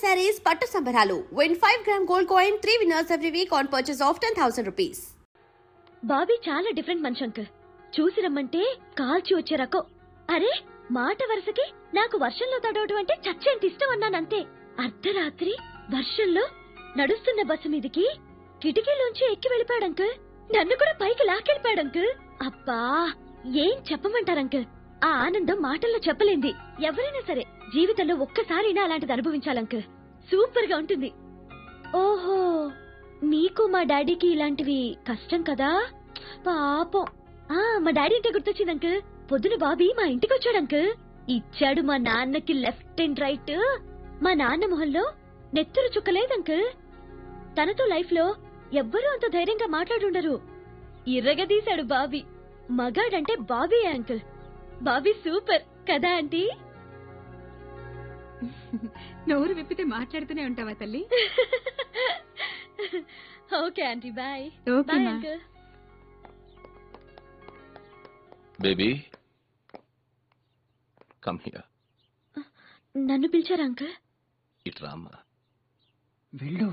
sarees పట్టు సంబరాలు. Win 5-gram gold coin, 3 winners every week on purchase of 10,000 rupees. Bobby చాలా different మనిషి uncle. చూసి రమ్మంటే కాల్చి వచ్చే రకం. అరే మాట వరుసకి నాకు వర్షంలో తడవడం అంటే చచ్చేంత ఇష్టం అన్నానంతే. అర్ధరాత్రి వర్షంలో నడుస్తున్న బస్సు మీదికి కిటికీలోంచి ఎక్కి వెళ్ళిపోయాడు అంకుల్. నన్ను కూడా పైకి లాక్కెళ్ళిపోయాడు అంకుల్. అబ్బా ఏం చెప్పమంటారు అంకుల్. ఆ ఆనందం మాటల్లో చెప్పలేంది. ఎవరైనా సరే జీవితంలో ఒక్కసారైనా అలాంటిది అనుభవించాలంకుల్. సూపర్ గా ఉంటుంది. ఓహో మీకు మా డాడీకి ఇలాంటివి కష్టం కదా పాపం. మా డాడీ అంటే గుర్తొచ్చింది అంకుల్. పొద్దున బాబీ మా ఇంటికి వచ్చాడు అంకుల్. ఇచ్చాడు మా నాన్నకి లెఫ్ట్ అండ్ రైట్. మా నాన్న మొహంలో నెత్తురు చుక్కలేదు అంకుల్. తనతో లైఫ్ లో ఎవ్వరూ అంత ధైర్యంగా మాట్లాడుండరు. ఇర్రగదీశాడు బాబీ. మగాడంటే బాబీ అంకుల్. బాబీ సూపర్ కదా ఆంటీ. నోరు విప్పితే మాట్లాడుతూనే ఉంటావా తల్లి? Okay aunty bye. Okay uncle. Baby come here. నన్ను పిలిచారా అంకుల్? ఇటు రామ్మా. వెళ్ళు.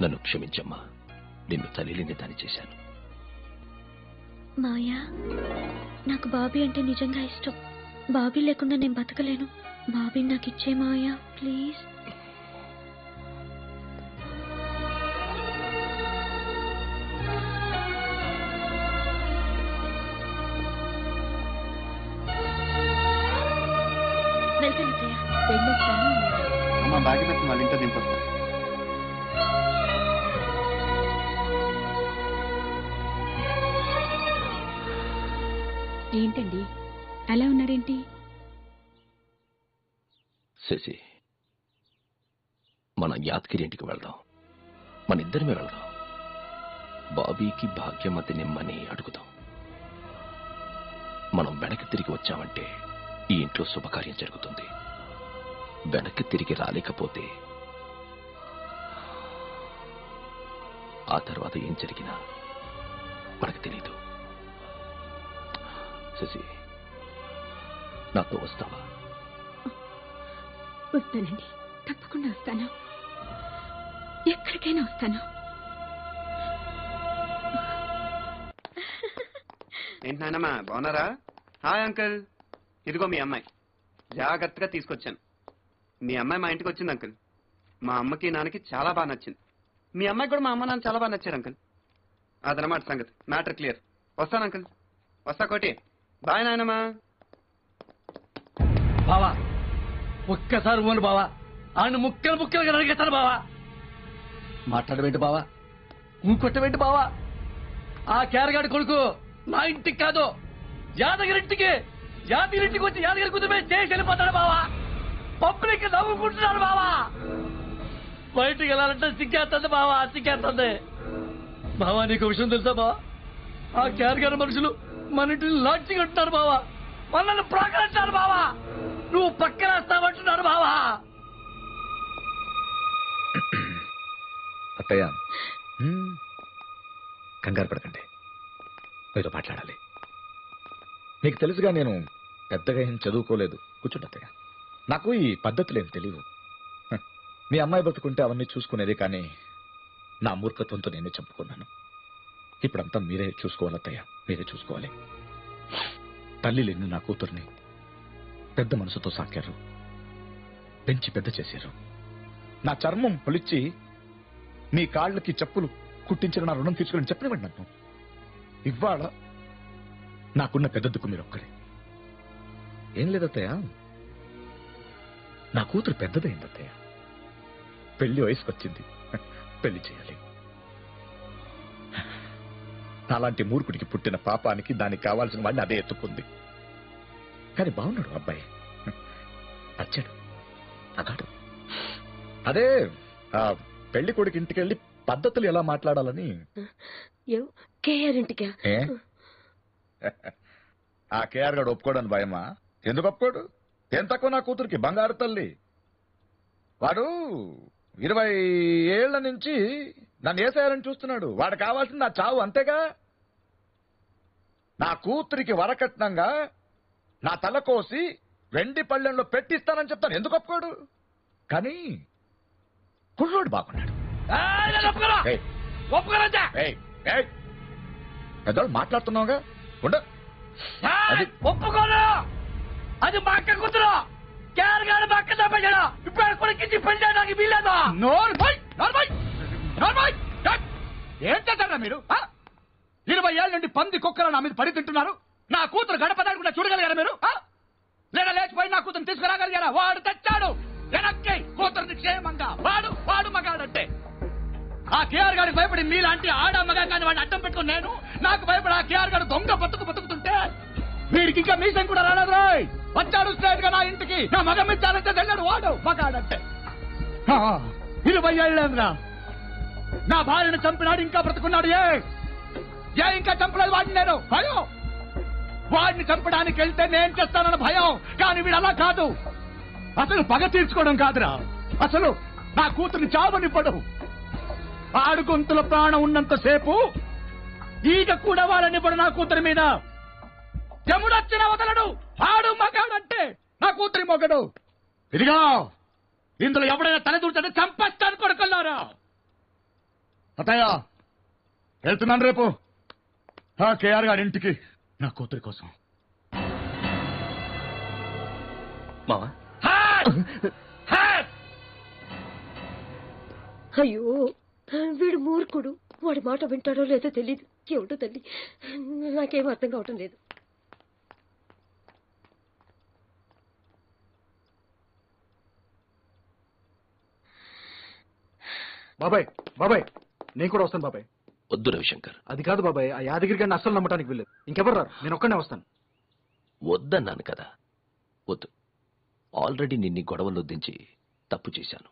నన్ను క్షమించమ్మా. నిన్ను తల్లిని దాని చేశాను. మాయా నాకు బాబీ అంటే నిజంగా ఇష్టం. బాబీ లేకుండా నేను బతకలేను. బాబీ నాకు ఇచ్చే మాయా ప్లీజ్. వెళ్తాను అత్తయ్య. అమ్మ బాగా పెట్టి వాళ్ళ ఇంట్లో దింపొస్తా. ఏంటండి అలా ఉన్నారేంటి? శశి, మన యాదగిరి ఇంటికి వెళ్దాం. మన ఇద్దరమే వెళ్దాం. బాబీకి భాగ్యమతి నిమ్మని అడుగుదాం. మనం వెనక్కి తిరిగి వచ్చామంటే ఈ ఇంట్లో శుభకార్యం జరుగుతుంది. వెనక్కి తిరిగి రాలేకపోతే ఆ తర్వాత ఏం జరిగినా మనకు తెలీదు. శశి, నాతో వస్తావా? వస్తానండి, తప్పకుండా వస్తాను. ఎక్కడికైనా వస్తాను. ఏంటి నాయనమ్మా బాగున్నారా? హాయ్ అంకుల్, ఇదిగో మీ అమ్మాయి. జాగ్రత్తగా తీసుకొచ్చాను. మీ అమ్మాయి మా ఇంటికి వచ్చింది అంకుల్. మా అమ్మకి నాన్నకి చాలా బాగా నచ్చింది. మీ అమ్మాయి కూడా మా అమ్మ నాన్న చాలా బాగా నచ్చారు అంకుల్. అదనమాట సంగతి. Matter clear. వస్తాను అంకుల్. వస్తా కోటి. బాయ్ నాయనమ్మా. బావా ఒక్కసారి పోను బావా. ఆయన ముక్కలు ముక్కలుగా నరిగేస్తాను బావా. మాట్లాడబెట్టు బావా. ఇంకొట్టబెట్టు బావా. ఆ కేరగాడి కొడుకు నా ఇంటికి కాదు యాదగిరింటికి వచ్చి యాదగిరి కుదిరిపై చేసి వెళ్ళిపోతాడు బావా. పబ్లిక్ నవ్వుకుంటున్నాడు బావా. బయటికి వెళ్ళాలంటే సిగ్గేస్తుంది బావా, సిగ్గేస్తుంది బావా. నీకు విషయం తెలుసా బావా? ఆ కేరగాడి మనుషులు మన ఇంటిని లాడ్జి కట్టినారు బావా. మనల్ని ప్రాకరించారు బావా. నువ్వు పక్కన వస్తావంటున్నాడు బావా. అత్తయ్య కంగారు పడకండి, మీతో మాట్లాడాలి. మీకు తెలుసుగా నేను పెద్దగా ఏం చదువుకోలేదు. కూర్చోండి అత్తయ్య. నాకు ఈ పద్ధతులేం తెలియదు. మీ అమ్మాయి బతుకుంటే అవన్నీ చూసుకునేది, కానీ నా మూర్ఖత్వంతో నేనే చంపుకున్నాను. ఇప్పుడంతా మీరే చూసుకోవాలి అత్తయ్య, మీరే చూసుకోవాలి. తల్లి లేని నా కూతుర్ని పెద్ద మనసుతో సాకారు, పెంచి పెద్ద చేశారు. నా చర్మం పొలిచి మీ కాళ్ళకి చెప్పులు కుట్టించిన నా రుణం తీర్చుకోవాలని చెప్పనివ్వండి నన్ను. ఇవాళ నాకున్న పెద్ద దుక్కు మీరు ఒక్కడే. ఏం లేదత్తయ్య, నా కూతురు పెద్దదైంది అత్తయ్య. పెళ్లి వయసుకొచ్చింది, పెళ్లి చేయాలి. అలాంటి మూర్ఖుడికి పుట్టిన పాపానికి దానికి కావాల్సిన వాడిని అదే ఎత్తుకుంది. కానీ బాగున్నాడు అబ్బాయి, నచ్చాడు, అగాడు. అదే ఆ పెళ్లి కొడుకు ఇంటికి వెళ్ళి పద్ధతులు ఎలా మాట్లాడాలని. ఆ కేఆర్ గడు ఒప్పుకోడని భయమా? ఎందుకు ఒప్పుకోడు? ఏం తక్కువ నా కూతురికి? బంగారు తల్లి. వాడు 20 ఏళ్ల నుంచి నన్ను ఏసేయాలని చూస్తున్నాడు. వాడు కావాల్సింది నా చావు, అంతేగా. నా కూతురికి వరకట్నంగా నా తల కోసి వెండి పళ్ళెంలో పెట్టిస్తానని చెప్తాను. ఎందుకు ఒప్పుకోడు? కానీ కుర్రోడు బాగున్నాడు. ఏయ్, ఏయ్, ఏయ్, పెద్దవాళ్ళు మాట్లాడుతున్నావుగా, ఉండు. ఒప్పుకోను. అది మా అక్క కూతురు. కేరగాడు మా అక్క తప్పేశాడు. ఇప్పుడు కొడుకు పెళ్లి చేయడానికి వీల్లేదు. ఏం చేస్తారా మీరు? 20 ఏళ్ళ నుండి పంది కుక్కలు నా మీద పడి తింటున్నారు. నా కూతురు గడప దాడకుండా చూడగలిగారా మీరు? లేదా లేచిపోయి నా కూతురు తీసుకురాగలిగారా? వాడు తెచ్చాడు వెనక్కి కూతురుని క్షేమంగా. వాడు మగాడంటే ఆ కేఆర్ గారికి భయపడి మీలాంటి ఆడమ్మగా కానీ వాడిని అడ్డం పెట్టుకుని నేను నాకు భయపడి ఆ కేఆర్ గారు దొంగ బతుకుతుంటే వీడికి ఇంకా మీసం కూడా రాలేదు. రాయ్ వచ్చాడు స్ట్రైట్ గా నా ఇంటికి. నా మగ మిచ్చాలంటే వెళ్ళాడు వాడు మగాడంటే. 20 ఏళ్ళేంద్రా నా భార్యను చంపినాడు, ఇంకా బ్రతుకున్నాడు. ఏ ఇంకా చంపలేదు వాడిని. నేను భయం. వాడిని చంపడానికి వెళ్తే నేను చేస్తానన్న భయం. కానీ వీడు అలా కాదు. అసలు పగ తీర్చుకోవడం కాదురా, అసలు నా కూతుర్ని చావనివ్వడు. ఆడు గొంతుల ప్రాణం ఉన్నంతసేపు ఈగ కూడా వాళ్ళనివ్వడు నా కూతురి మీద. జముడొచ్చిన వదలడు. ఆడు మగాడంటే నా కూతురి మొగడు. ఇదిగో ఇందులో ఎవడైనా తలదూర్చంటే చంపేస్తాను కొడుకున్నారా. అతయ్య వెళ్తున్నాను రేపు ఆ కేఆర్ గారి ఇంటికి నా కూతురి కోసం. మావా, అయ్యో వీడు మూర్ఖుడు. వాడి మాట వింటాడో లేదో తెలీదు. ఏమిటో తల్లి, నాకేం అర్థం కావటం లేదు. బాబాయ్ నేను కూడా వస్తాను బాబాయ్. వద్దు రవిశంకర్. అది కాదు బాబాయ్, ఆ యాదగిరి గారిని అస్సలు నమ్మటానికి వెళ్ళలేదు. ఇంకెవరు రారు, నేను ఒక్కనే వస్తాను. వద్దన్నాను కదా, వద్దు. ఆల్రెడీ నిన్ని గొడవల్లో దించి తప్పు చేశాను.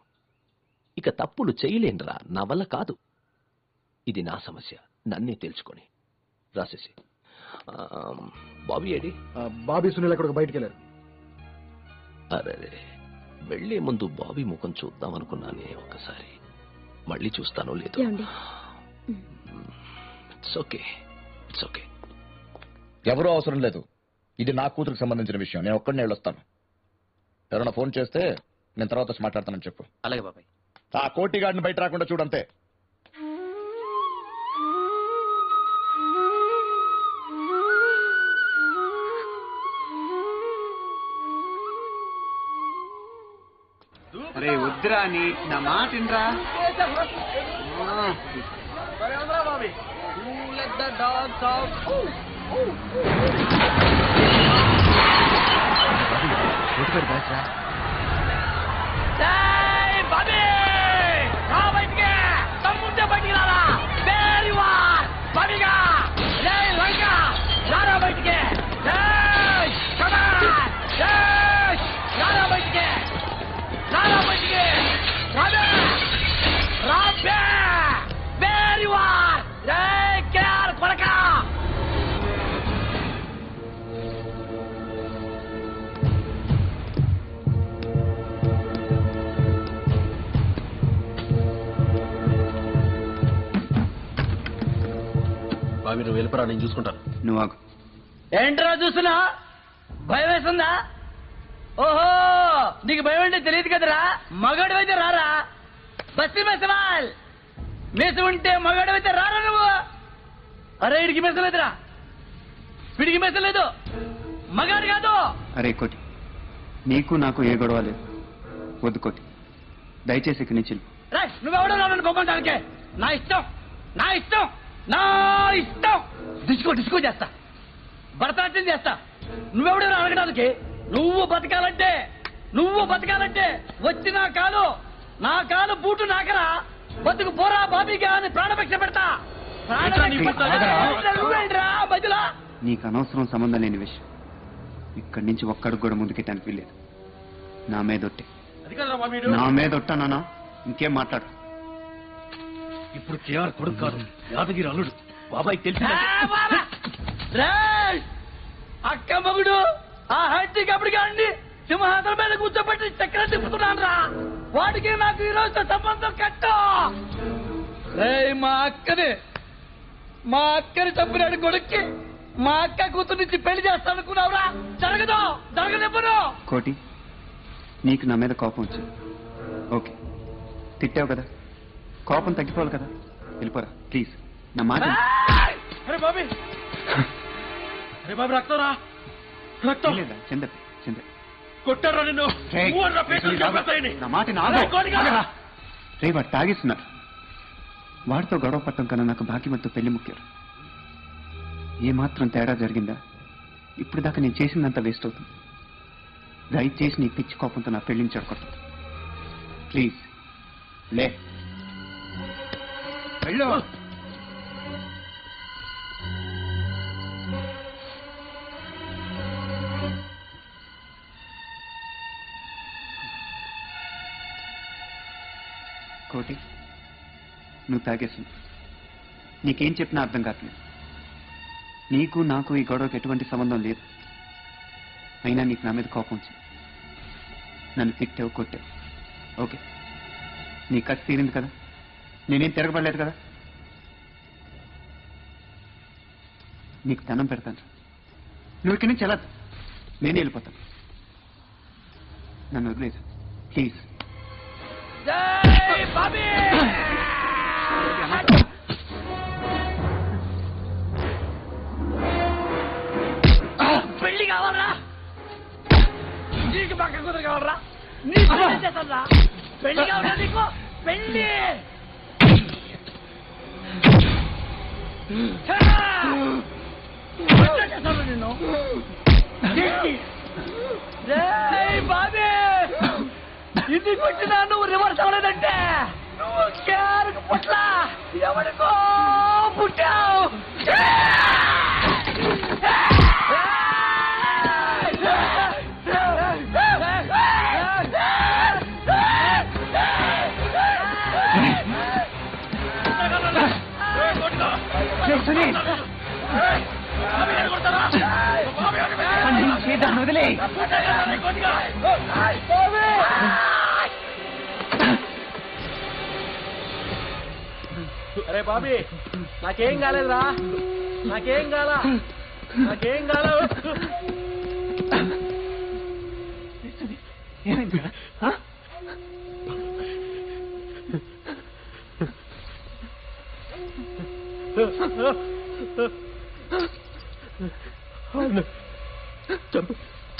ఇక తప్పులు చేయలేనురా, నా వల్ల కాదు. ఇది నా సమస్య, నన్నే తెలుసుకొని రాసేసి. బాబీ ఏడి? బాబీ సునీల్ అక్కడ బయటికి వెళ్ళారు. అరే వెళ్లే ముందు బాబీ ముఖం చూద్దాం అనుకున్నానే ఒకసారి. మళ్ళీ చూస్తానో లేదో. It's okay, it's okay. ఎవరూ అవసరం లేదు. ఇది నా కూతురికి సంబంధించిన విషయం. నేను ఒక్కడినే వెళ్ళొస్తాను. ఎవరైనా ఫోన్ చేస్తే నేను తర్వాత వచ్చి మాట్లాడతానని చెప్పు. అలాగే బాబాయ్. ఆ కోటి గాడిని బయట రాకుండా చూడంతే. అరే వద్దురా అని నా మాట వినరా. బాబీ నువ్వు వెళ్ళిపోరా, నేను చూసుకుంటాను. నువ్వు ఆగు. ఏంట్రా చూస్తున్నా? భయం వేస్తుందా? ఓహో నీకు భయం అంటే తెలియదు కదరా. మగాడు అయితే రారా. బస్తి మెసవాల్ మీస ఉంటే మగాడు అయితే రారా నువ్వు. అరే ఇడికి మెసలేదురా, వీడికి మెసలేదు. మగాడు కాదు. అరే కోటి, నీకు నాకు ఏ గొడవ లేదు. వద్దు కోటి, దయచేసి ఇక్కడి నుంచి వెళ్ళిపో. నువ్వెవడో నన్ను కోపంటానికే. నా ఇష్టం, నా ఇష్టం, నా ఇష్టం. డిస్కో చేస్తా, భరతనాట్యం చేస్తా. నువ్వెవడో అడగడానికి. నువ్వు బతకాలంటే వచ్చి నా కాలు బూటు నాకరా. బతుకు పోరా బాబీగా అని ప్రాణభిక్ష పెడతా. బదిలా నీకు అనవసరం సంబంధం లేని విషయం. ఇక్కడి నుంచి ఒక్కడికి కూడా ముందుకెట్టడానికి వీల్లేదు. నా మీదొట్టే, నా మీదొట్టానా? ఇంకేం మాట్లాడు. ఇప్పుడు కేఆర్ కొడుకు కాదు, యాదగిరి అల్లుడు. బాబాయ్ తెలిసి అక్క మగుడు ఆ హైట్ కబడి గారిని సింహాసనం మీద కూర్చోబెట్టి చక్రం తిప్పుతున్నాను రా. వాడికి నాకు ఈ రోజుతో సంబంధం కట్టు. రేయ్, మా అక్కని చంపినాడు కొడుక్కి మా అక్క కూతురు నుంచి పెళ్లి చేస్తానుకున్నావురా? జరగనివ్వను. కోటి, నీకు నా మీద కోపం వచ్చింది. ఓకే, తిట్టావు కదా, కోపం తగ్గిపోవాలి కదా. వెళ్ళిపోరా ప్లీజ్, నా మాట విను. అరే బాబీ, రక్తంరా, రక్తం లేదా చంద్ర కొట్టారా నిన్ను? నా మాట రే, వాడు తాగేస్తున్నారు. వాడితో గొడవ పట్టం కన్నా నాకు భాగ్యమతో పెళ్లి ముఖ్యం. ఏమాత్రం తేడా జరిగిందా ఇప్పుడు దాకా నేను చేసిందంతా వేస్ట్ అవుతుంది. దయచేసి నీ పిచ్చి కోపంతో నా పెళ్లిని చెడగొట్టదు ప్లీజ్. లే వెళ్ళు. కోటి, నువ్వు తాగేస్తుంది. నీకేం చెప్పినా అర్థం కావట్లేదు. నీకు నాకు ఈ గొడవకి ఎటువంటి సంబంధం లేదు. అయినా నీకు నా మీద కోపం వచ్చింది. నన్ను తిట్టావు, కొట్టావు. ఓకే, నీ కసి తీరింది కదా, నేనేం తిరగబడలేదు కదా. నీకు ధనం పెడతాను. నువ్వు ఇక్కడి నుంచి వెళ్ళదు, నేనే వెళ్ళిపోతాను. నన్ను వదిలేదు ప్లీజ్. పెళ్లి కావాలరా? నీకు పక్క కూతురు కావాలరా? నీకు చేస్తారా? పెళ్లి కావాలా నీకు? పెళ్లి చేస్తాను నిన్ను. బాబీ, ఇంటికి వచ్చినా నువ్వు రివర్స్ అవ్వలేదంటే నువ్వు క్యారకు పుట్ల ఎవరికో పుట్టావు. వదిలే. అరే బాబీ, నాకేం కాలేదురా, నాకేం కాల.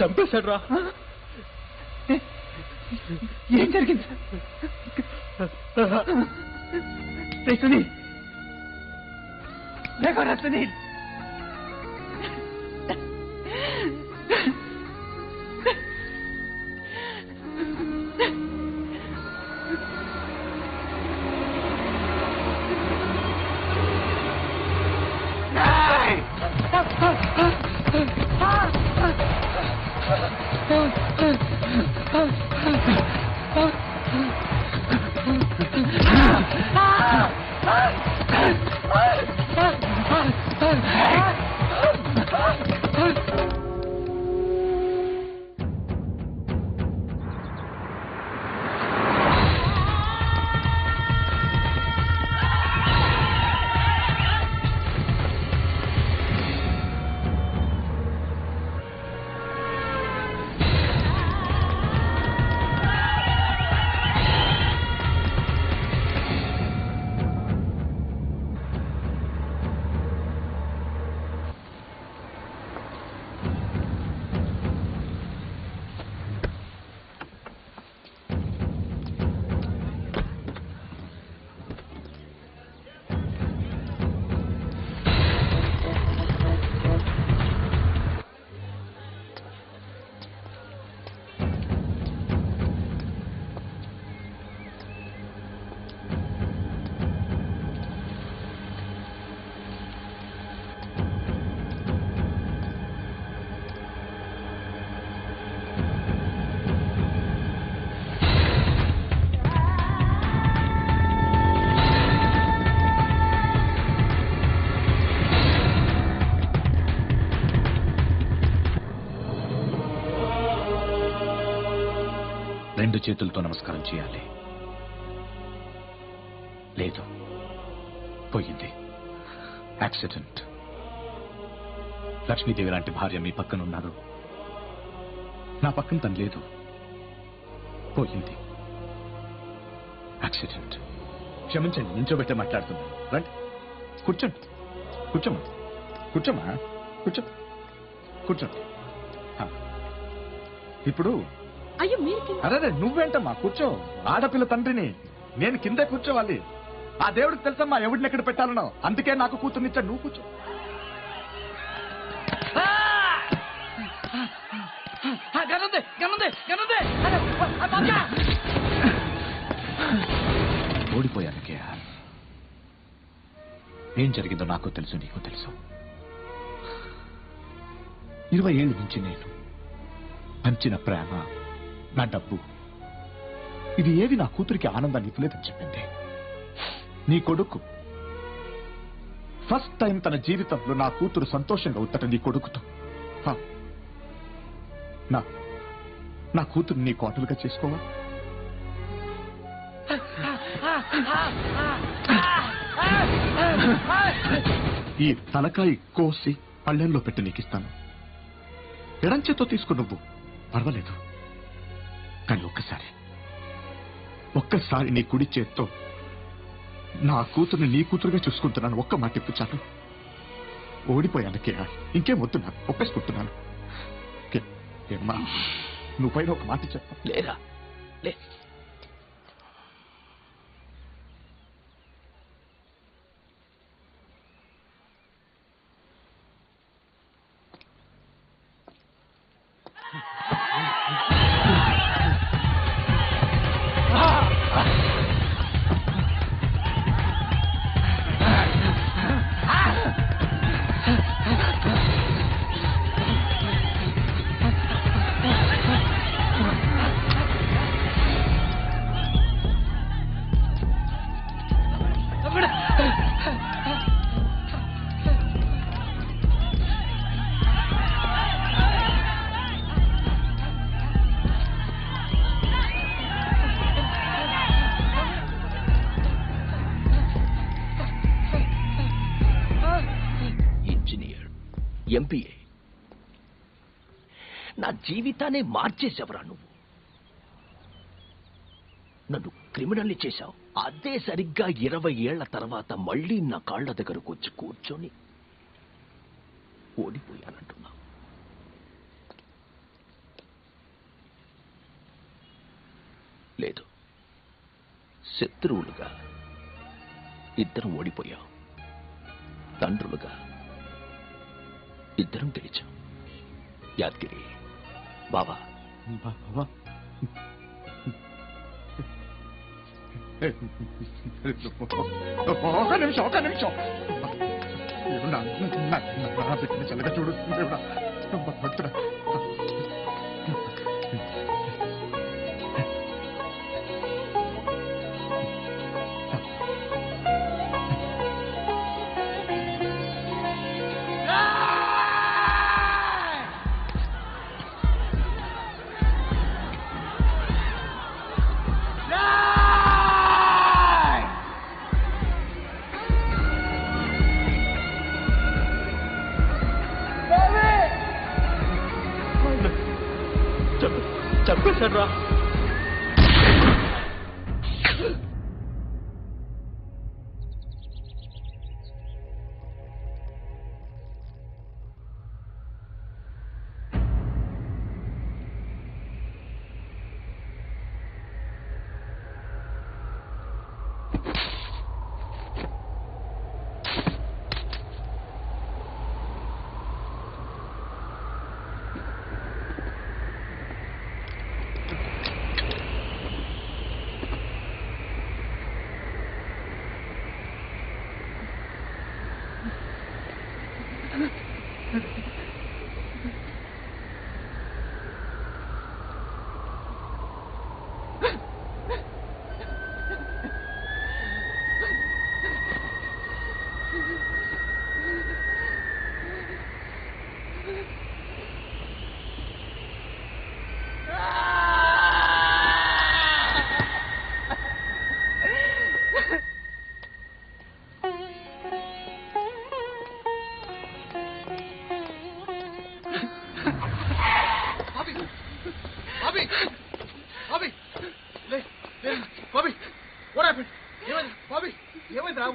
చంపేశాడు రా. ఏం జరిగింది? సునీల్, లేకోరా సునీల్. చేతులతో నమస్కారం చేయాలి. లేదు, పోయింది. యాక్సిడెంట్. లక్ష్మీదేవి లాంటి భార్య మీ పక్కన ఉన్నారు, నా పక్కన తను లేదు. పోయింది. యాక్సిడెంట్. క్షమించండి, నించోబెట్టే మాట్లాడుతున్నాను. రండి, కూర్చోండి. కూర్చోమ్మా, కూర్చోమ్మా, కూర్చో, కూర్చోండి. ఇప్పుడు అయ్యో మీరు అరే నువ్వేంటమ్మా, కూర్చో. ఆడపిల్ల తండ్రిని నేను కిందే కూర్చోవాలి. ఆ దేవుడికి తెలుసమ్మా ఎవడిని ఎక్కడ పెట్టాలనో, అందుకే నాకు కూతుర్నిచ్చా. నువ్వు కూర్చో. ఓడిపోయాను కేఆర్. ఏం జరిగిందో నాకు తెలుసు, నీకు తెలుసు. 20 ఏళ్ళ నుంచి నేను పంచిన ప్రేమ, నా డబ్బు, ఇది ఏది నా కూతురికి ఆనందాన్ని ఇవ్వలేదని చెప్పింది. నీ కొడుకు ఫస్ట్ టైం తన జీవితంలో నా కూతురు సంతోషంగా ఉందట నీ కొడుకుతో. హా. నా కూతురు నీ కోటలుగా చేసుకోవా? ఈ తలకాయ కోసి పళ్ళెంలో పెట్టి నీకు ఇస్తాను. ఎడంచేతో తీసుకు నువ్వు, పర్వాలేదు. కానీ ఒక్కసారి నీ కుడి చేత్తో నా కూతుర్ని నీ కూతురుగా చూసుకుంటున్నాను. ఒక్క మాట ఇప్పు చాలు. ఓడిపోయాను కేఆర్, ఇంకేం వద్దు, ఒప్పేసుకుంటున్నాను. ఏమ్మా, నువ్వు పైన ఒక మాట చెప్ప. లేరా లే. ఎంపీఏ, నా జీవితాన్ని మార్చేసావురా నువ్వు. నన్ను క్రిమినల్ని చేశావు. అదే సరిగ్గా 20 ఏళ్ల తర్వాత మళ్ళీ నా కాళ్ల దగ్గరకు వచ్చి కూర్చొని ఓడిపోయానంటున్నా. లేదు, శత్రువులుగా ఇద్దరం ఓడిపోయాం, తండ్రులుగా ఇద్దరం గెలిచాం. యాదగిరి బాబా, ఒక నిమిషం. బిడ్డని చల్లగా చూడు. భక్తుడా, చంపేశాడు రా.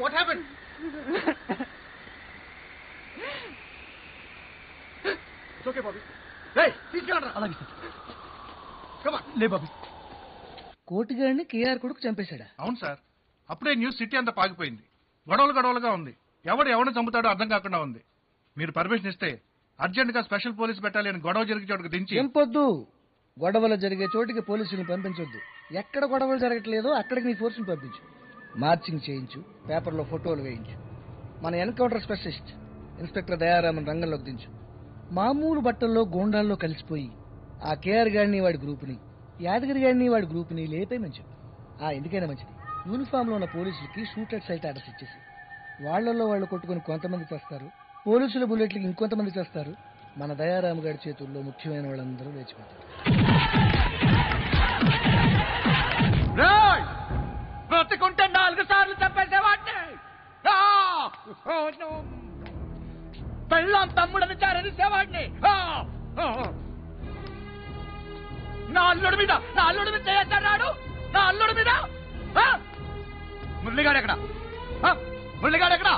What happen? ఓకే బాబీ. రేయ్ తీసుకెళ్ళరా. అలాగే సార్. లే బాబు, కోటిగాడిని కేఆర్ కొడుకు చంపేశాడా? అవును సార్, అప్పుడే న్యూస్ సిటీ అంతా పాకిపోయింది. గొడవలుగా ఉంది. ఎవరిని చంపుతాడో అర్థం కాకుండా ఉంది. మీరు పర్మిషన్ ఇస్తే అర్జెంట్ గా స్పెషల్ పోలీస్ బెటాలియన్ గొడవ జరిగే చోటుకు దించి. చంపొద్దు. గొడవలు జరిగే చోటికి పోలీసులను పంపించొద్దు. ఎక్కడ గొడవలు జరగట్లేదో అక్కడికి నీ ఫోర్సును పంపించు. మార్చింగ్ చేయించు, పేపర్లో ఫోటోలు వేయించు. మన ఎన్కౌంటర్ స్పెషలిస్ట్ ఇన్స్పెక్టర్ దయారామన్ రంగంలోకి దించు. మామూలు బట్టల్లో గోండాల్లో కలిసిపోయి ఆ కేఆర్ గాడిని వాడి గ్రూపుని, యాదగిరి గాడిని వాడి గ్రూపుని లేపే మంచిది. ఎందుకైనా మంచిది, యూనిఫామ్ లో ఉన్న పోలీసులకి షూటెడ్ సైట్ ఆర్డర్స్ ఇచ్చేసి వాళ్లలో వాళ్ళు కొట్టుకుని కొంతమంది చేస్తారు, పోలీసుల బుల్లెట్లకి ఇంకొంతమంది చేస్తారు. మన దయారామ గారి చేతుల్లో ముఖ్యమైన వాళ్ళందరూ లేచిపోతారు. బ్రతుకుంటే 4 సార్లు చంపేసేవాడిని. పెళ్ళాం తమ్ముడని చారనిసేవాడిని. నా అల్లుడి మీద చేయొచ్చన్నాడు. నా అల్లుడి మీద మురళిగాడు ఎక్కడ? మురళిగాడు ఎక్కడ?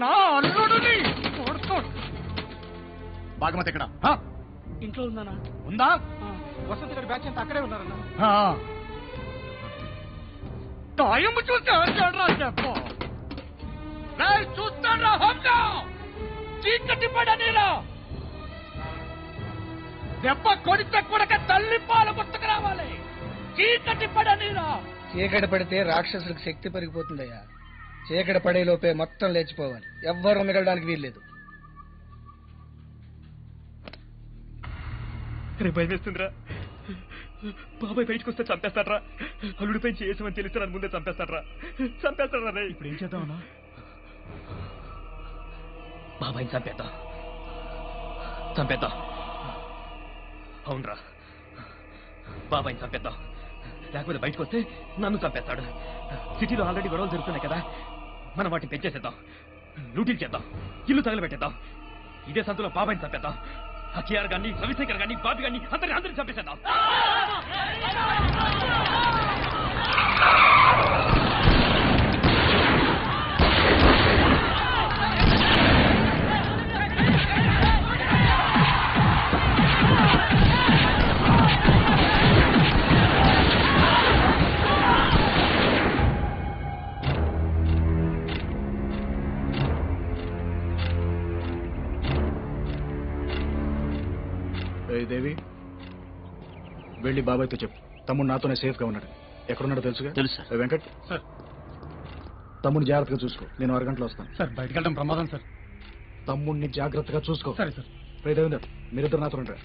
నా అల్లుడిని భాగమతి ఎక్కడ? ఇంట్లో ఉందానా? ఉందా? వసంత గారి బ్యాచ్ అంతా అక్కడే ఉన్నారన్నా. టైం చూస్తే చెప్పు. చూస్తాడ్రా హంసా, చీకటి పడనీరా. దెబ్బ కొడితే కొడక తల్లి పాలు గుర్తుకు రావాలి. చీకటి పడనీరా. చీకటి పడితే రాక్షసులకు శక్తి పెరిగిపోతుందయ్యా. చీకటి పడే లోపే మొత్తం లేచిపోవాలి. ఎవ్వరూ మిగలడానికి వీల్లేదు. రేపు భయం వేస్తుందిరా. బాబాయ్ బయటకు వస్తే చంపేస్తాడ్రా. అల్లుడిపై చేసామని తెలిస్తే నన్ను ముందే చంపేస్తాడ్రా. రే. ఇప్పుడు ఏం చేద్దామన్నా? బాబాయ్ని చంపేద్దాం. అవునరా, బాబాయ్ని చంపేద్దాం. లేకపోతే బయటకు వస్తే నన్ను చంపేస్తాడు. సిటీలో ఆల్రెడీ గొడవలు జరుగుతున్నాయి కదా, మనం వాటిని పెంచేసేద్దాం. లూటీలు చేద్దాం, ఇల్లు తగలబెట్టేద్దాం. ఇదే సంతలో బాబాయ్ని చంపేద్దాం. ఆ కేఆర్ గారిని, రవిశంకర్ గారిని, బాబీ గారిని అందరిని చంపేసేద్దాం. దేవి, వెళ్ళి బాబాయ్తో చెప్పు తమ్ముడు నాతోనే సేఫ్ గా ఉన్నాడు. ఎక్కడున్నాడో తెలుసుగా? తెలుసు సార్. వెంకట్ సార్. తమ్ముడిని జాగ్రత్తగా చూసుకో. నేను 6 గంటలు వస్తాను. సార్, బయటకు వెళ్ళడం ప్రమాదం సార్. తమ్ముడిని జాగ్రత్తగా చూసుకో. సరే సార్. దేవేందర్, మీరిద్దరు నాతో ఉంటారు.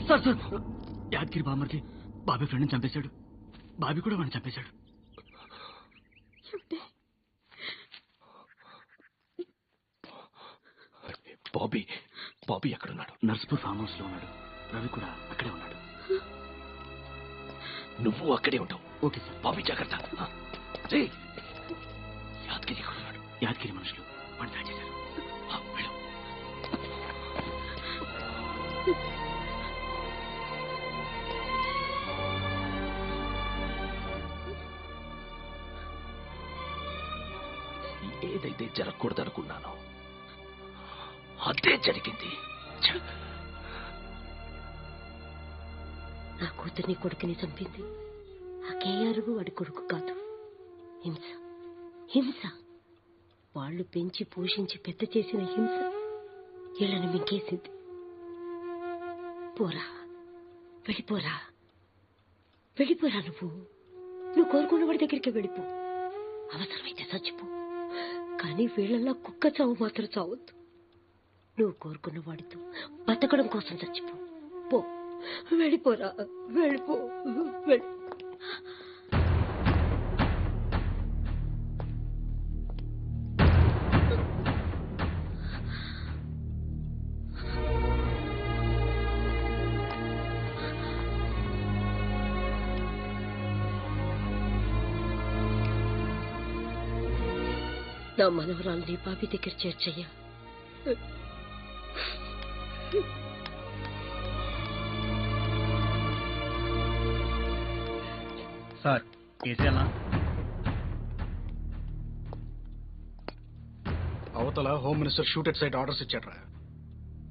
సార్ సార్, యాదగిరి బామ్మర్ది బాబీ ఫ్రెండ్ని చంపేశాడు. బాబీ కూడా వాడిని చంపేశాడు. బాబీ ఎక్కడున్నాడు? నర్స్పూర్ ఫామ్ హౌస్ లో ఉన్నాడు. రవి కూడా అక్కడే ఉన్నాడు. నువ్వు అక్కడే ఉంటావు. Okay sir. బాబీ జాగ్రత్త. యాదగిరి ఎక్కడున్నాడు? యాదగిరి మనుషులు వాడిని దాడి చేశారు. వెళ్ళు. ఏదైతే జరగకూడదనుకున్నానో అదే జరిగింది. నా కూతుర్ని కొడుకుని చంపింది ఆ కేఆర్ వాడి కొడుకు కాదు, హింస. వాళ్ళు పెంచి పోషించి పెద్ద చేసిన హింస వీళ్ళని మింగేసింది. పోరా, వెళ్ళిపోరా నువ్వు కోరుకున్న వాడి దగ్గరికి వెళ్ళిపో. అవసరమైతే చచ్చిపో, కానీ వీళ్ళల్లా కుక్క చావు మాత్రం చావద్దు. నువ్వు కోరుకున్న వాడితో బతకడం కోసం చచ్చిపో. పో, వెళ్ళిపోరా, వెళ్ళిపో. నా మనవరాల్ని బాబీ దగ్గర చేర్చయ్యా. సార్ కేసీఆర్ అవతల home minister shoot at sight orders ఇచ్చాడ్రా.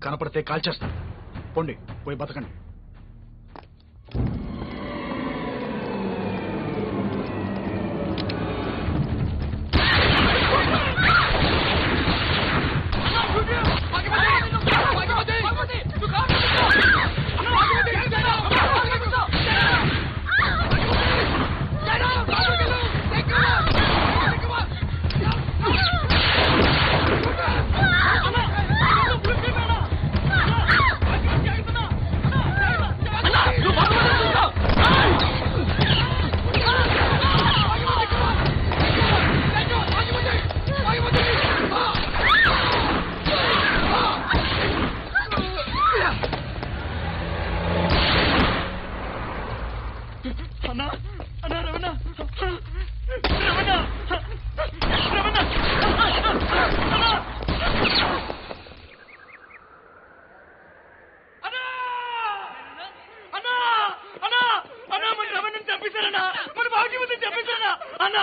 కనపడితే కాల్ చేస్తాను. పోండి, పోయి బతకండి. చంపేశారన్నా, మన బాబుకి ముందు చంపేశారన్నా. అన్నా